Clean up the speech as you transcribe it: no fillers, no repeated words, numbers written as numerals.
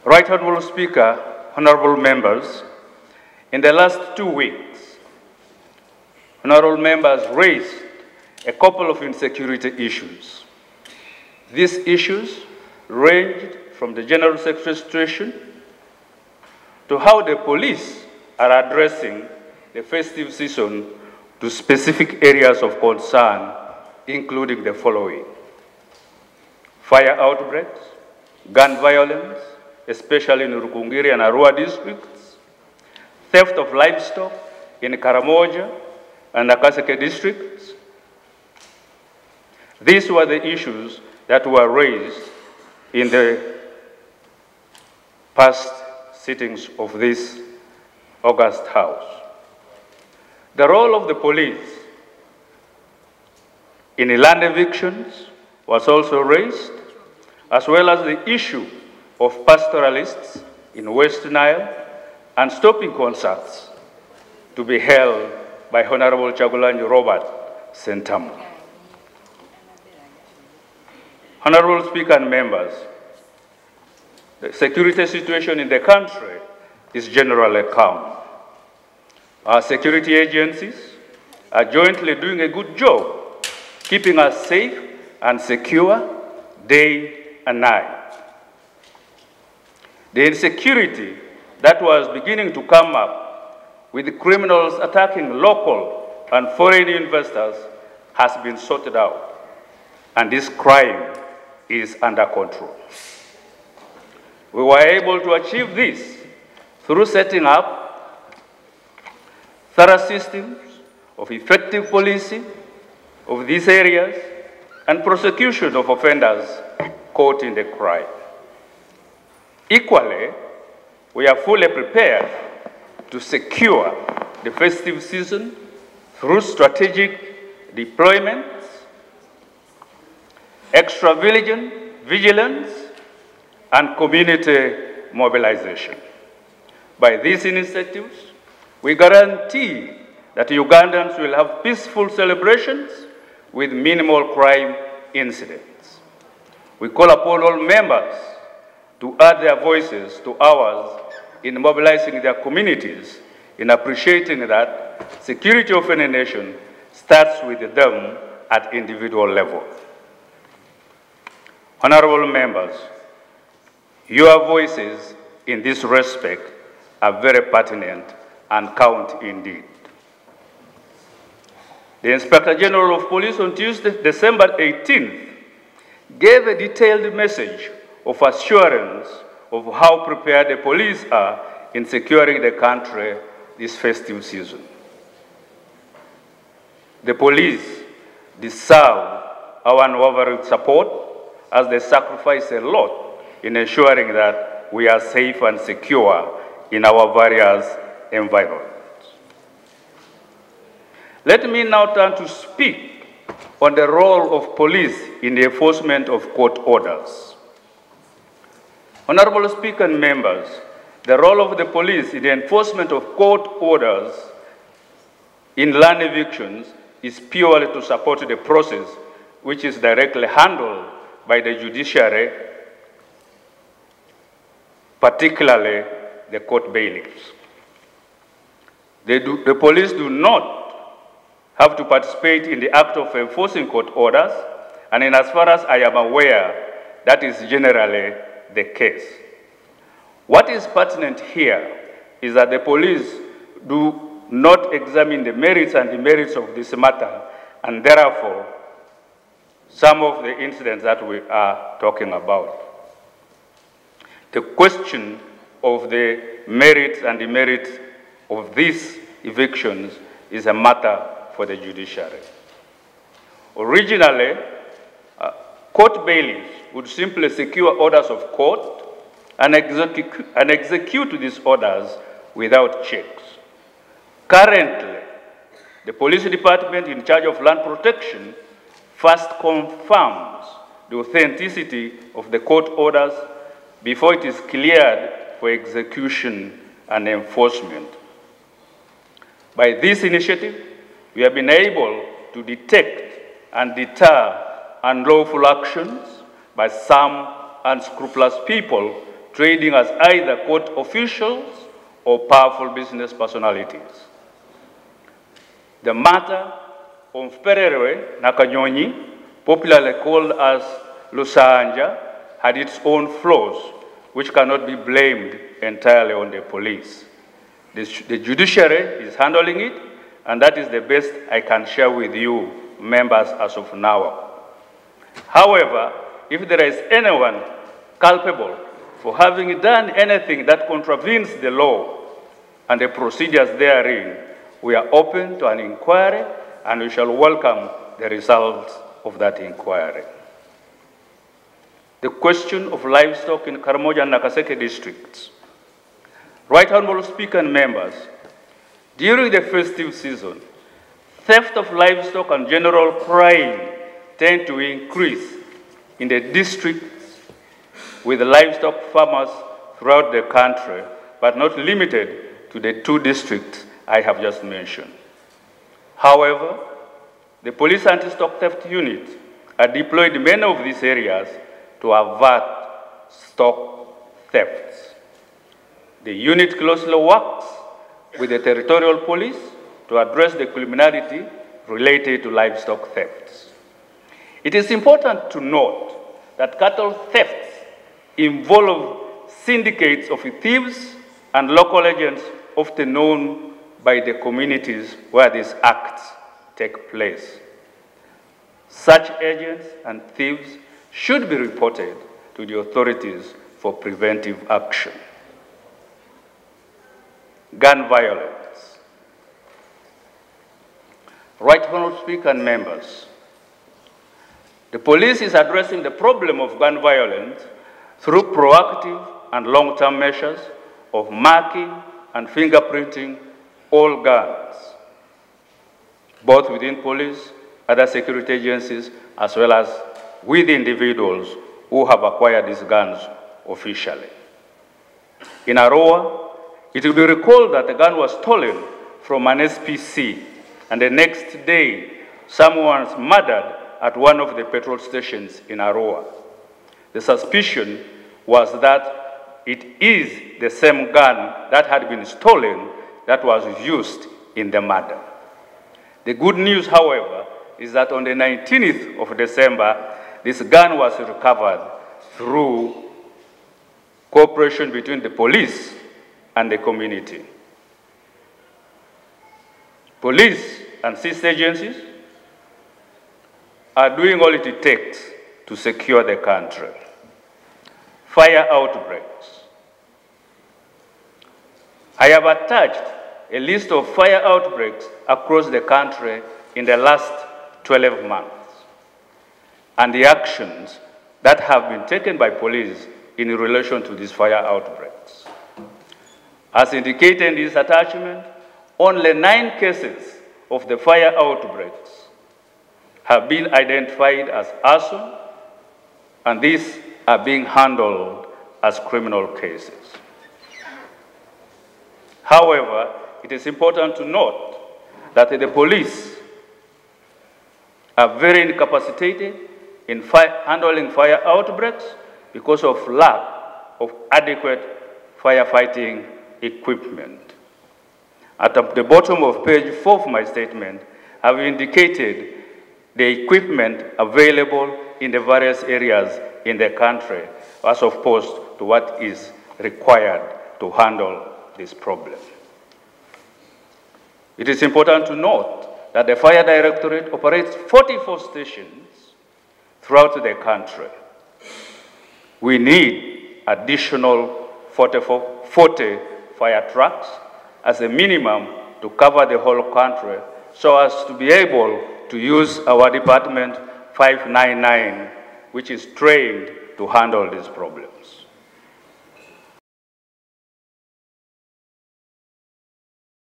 Right Honorable Speaker, honorable members, in the last 2 weeks, honorable members raised a couple of insecurity issues. These issues ranged from the general security situation to how the police are addressing the festive season to specific areas of concern, including the following: fire outbreaks, gun violence, especially in Rukungiri and Arua districts, theft of livestock in Karamoja and Nakaseke districts. These were the issues that were raised in the past sittings of this August House. The role of the police in land evictions was also raised, as well as the issue of pastoralists in West Nile and stopping concerts to be held by Honorable Chagulanyi Robert Sentamu. Honorable Speaker and members, the security situation in the country is generally calm. Our security agencies are jointly doing a good job, keeping us safe and secure day and night. The insecurity that was beginning to come up with criminals attacking local and foreign investors has been sorted out, and this crime is under control. We were able to achieve this through setting up thorough systems of effective policing of these areas and prosecution of offenders caught in the crime. Equally, we are fully prepared to secure the festive season through strategic deployments, extra vigilance, and community mobilization. By these initiatives, we guarantee that Ugandans will have peaceful celebrations with minimal crime incidents. We call upon all members to add their voices to ours in mobilizing their communities, in appreciating that security of any nation starts with them at individual level. Honorable members, your voices in this respect are very pertinent and count indeed. The Inspector General of Police on Tuesday, December 18th, gave a detailed message of assurance of how prepared the police are in securing the country this festive season. The police deserve our unwavering support, as they sacrifice a lot in ensuring that we are safe and secure in our various environments. Let me now turn to speak on the role of police in the enforcement of court orders. Honorable Speaker and members, the role of the police in the enforcement of court orders in land evictions is purely to support the process, which is directly handled by the judiciary, particularly the court bailiffs. The police do not have to participate in the act of enforcing court orders, and in as far as I am aware, that is generally the case. What is pertinent here is that the police do not examine the merits and demerits of this matter, and therefore, some of the incidents that we are talking about. The question of the merits and demerits of these evictions is a matter for the judiciary. Originally, court bailiffs would simply secure orders of court and execute these orders without checks. Currently, the police department in charge of land protection first confirms the authenticity of the court orders before it is cleared for execution and enforcement. By this initiative, we have been able to detect and deter unlawful actions by some unscrupulous people trading as either court officials or powerful business personalities. The matter of Perere Nakanyonyi, popularly called as Lusanja, had its own flaws, which cannot be blamed entirely on the police. The judiciary is handling it, and that is the best I can share with you, members, as of now. However, if there is anyone culpable for having done anything that contravenes the law and the procedures therein, we are open to an inquiry, and we shall welcome the results of that inquiry. The question of livestock in Karamoja and Nakaseke districts. Right Honorable Speaker and members, during the festive season, theft of livestock and general crime tend to increase in the districts with livestock farmers throughout the country, but not limited to the 2 districts I have just mentioned. However, the police anti-stock theft unit are deployed in many of these areas to avert stock thefts. The unit closely works with the territorial police to address the criminality related to livestock thefts. It is important to note that cattle thefts involve syndicates of thieves and local agents often known by the communities where these acts take place. Such agents and thieves should be reported to the authorities for preventive action. Gun violence. Right Honorable Speaker and members, the police is addressing the problem of gun violence through proactive and long-term measures of marking and fingerprinting all guns, both within police, other security agencies, as well as with individuals who have acquired these guns officially. In Arua, it will be recalled that the gun was stolen from an SPC, and the next day, someone was murdered at one of the petrol stations in Arua. The suspicion was that it is the same gun that had been stolen that was used in the murder. The good news, however, is that on the 19th of December, this gun was recovered through cooperation between the police and the community. Police and sister agencies are doing all it takes to secure the country. Fire outbreaks. I have attached a list of fire outbreaks across the country in the last 12 months and the actions that have been taken by police in relation to these fire outbreaks. As indicated in this attachment, only 9 cases of the fire outbreaks have been identified as arson, and these are being handled as criminal cases. However, it is important to note that the police are very incapacitated in handling fire outbreaks because of lack of adequate firefighting equipment. At the bottom of page 4 of my statement, I've indicated the equipment available in the various areas in the country as opposed to what is required to handle this problem. It is important to note that the Fire Directorate operates 44 stations throughout the country. We need additional 40 fire trucks as a minimum to cover the whole country so as to be able to use our Department 599, which is trained to handle these problems.